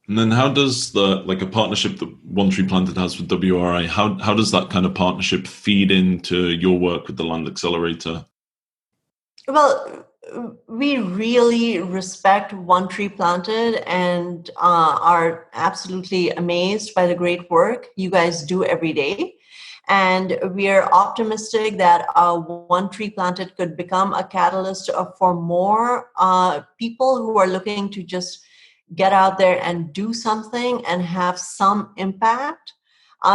And then how does a partnership that One Tree Planted has with WRI, how does that kind of partnership feed into your work with the Land Accelerator? Well, we really respect One Tree Planted and are absolutely amazed by the great work you guys do every day. And we are optimistic that One Tree Planted could become a catalyst for more people who are looking to just get out there and do something and have some impact.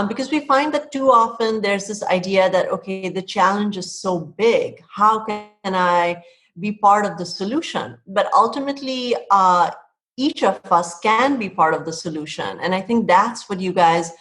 Because we find that too often there's this idea that, okay, the challenge is so big. How can I be part of the solution? But ultimately, each of us can be part of the solution. And I think that's what you guys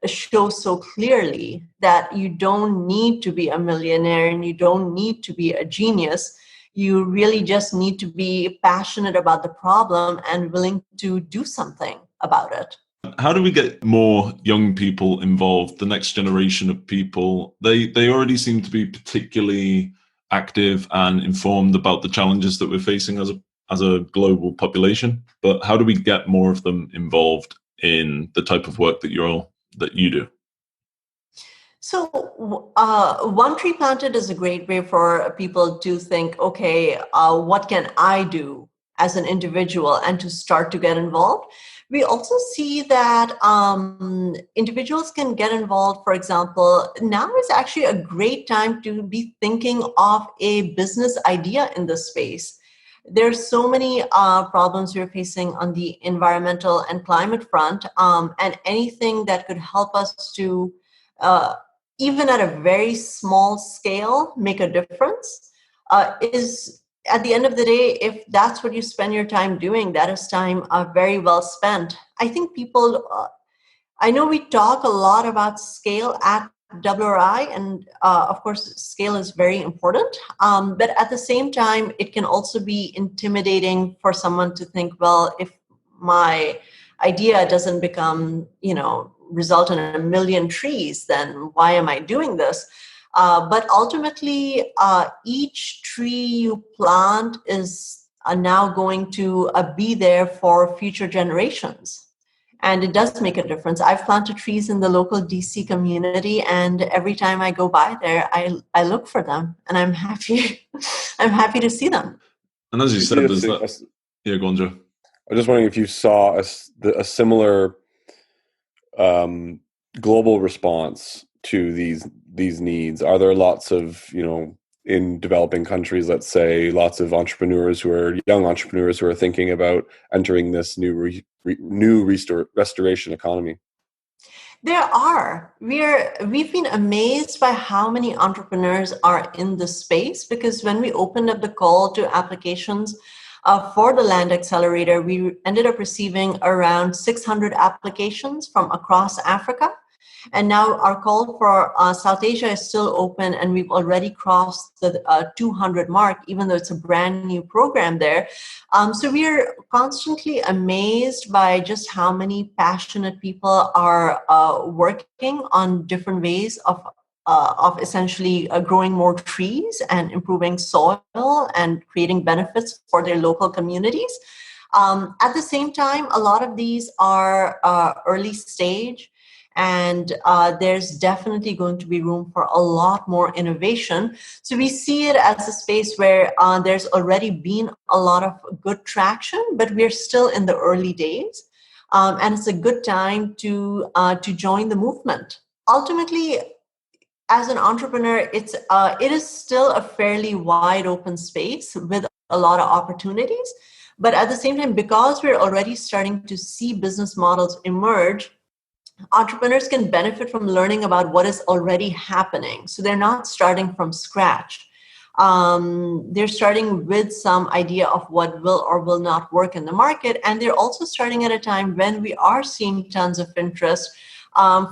show so clearly, that you don't need to be a millionaire and you don't need to be a genius. You really just need to be passionate about the problem and willing to do something about it. How do we get more young people involved? The next generation of people, they already seem to be particularly active and informed about the challenges that we're facing as a global population. But how do we get more of them involved in the type of work that you do? So, One Tree Planted is a great way for people to think, okay, what can I do as an individual, and to start to get involved. We also see that individuals can get involved. For example, now is actually a great time to be thinking of a business idea in this space. There's so many problems we're facing on the environmental and climate front, and anything that could help us to uh, even at a very small scale, make a difference, is at the end of the day, if that's what you spend your time doing, that is time very well spent. I think people, I know we talk a lot about scale at WRI, and of course, scale is very important. But at the same time, it can also be intimidating for someone to think, well, if my idea doesn't become, result in a million trees, then why am I doing this? But ultimately, each tree you plant is now going to be there for future generations. And it does make a difference. I've planted trees in the local DC community, and every time I go by there, I look for them, and I'm happy. I'm happy to see them. And as you You said, see there's that. Yeah, go on, Joe. I'm just wondering if you saw a similar global response to these needs. Are there lots of, in developing countries, let's say, lots of young entrepreneurs who are thinking about entering this new restoration economy? There are. We've been amazed by how many entrepreneurs are in this space, because when we opened up the call to applications for the Land Accelerator, we ended up receiving around 600 applications from across Africa. And now our call for South Asia is still open, and we've already crossed the 200 mark, even though it's a brand new program there. So we are constantly amazed by just how many passionate people are working on different ways of essentially growing more trees and improving soil and creating benefits for their local communities. At the same time, a lot of these are early stage, and there's definitely going to be room for a lot more innovation. So we see it as a space where there's already been a lot of good traction, but we're still in the early days. And it's a good time to join the movement. Ultimately, as an entrepreneur, it is still a fairly wide open space with a lot of opportunities. But at the same time, because we're already starting to see business models emerge, entrepreneurs can benefit from learning about what is already happening. So they're not starting from scratch. They're starting with some idea of what will or will not work in the market. And they're also starting at a time when we are seeing tons of interest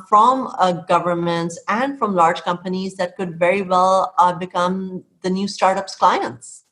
from governments and from large companies that could very well become the new startups' clients.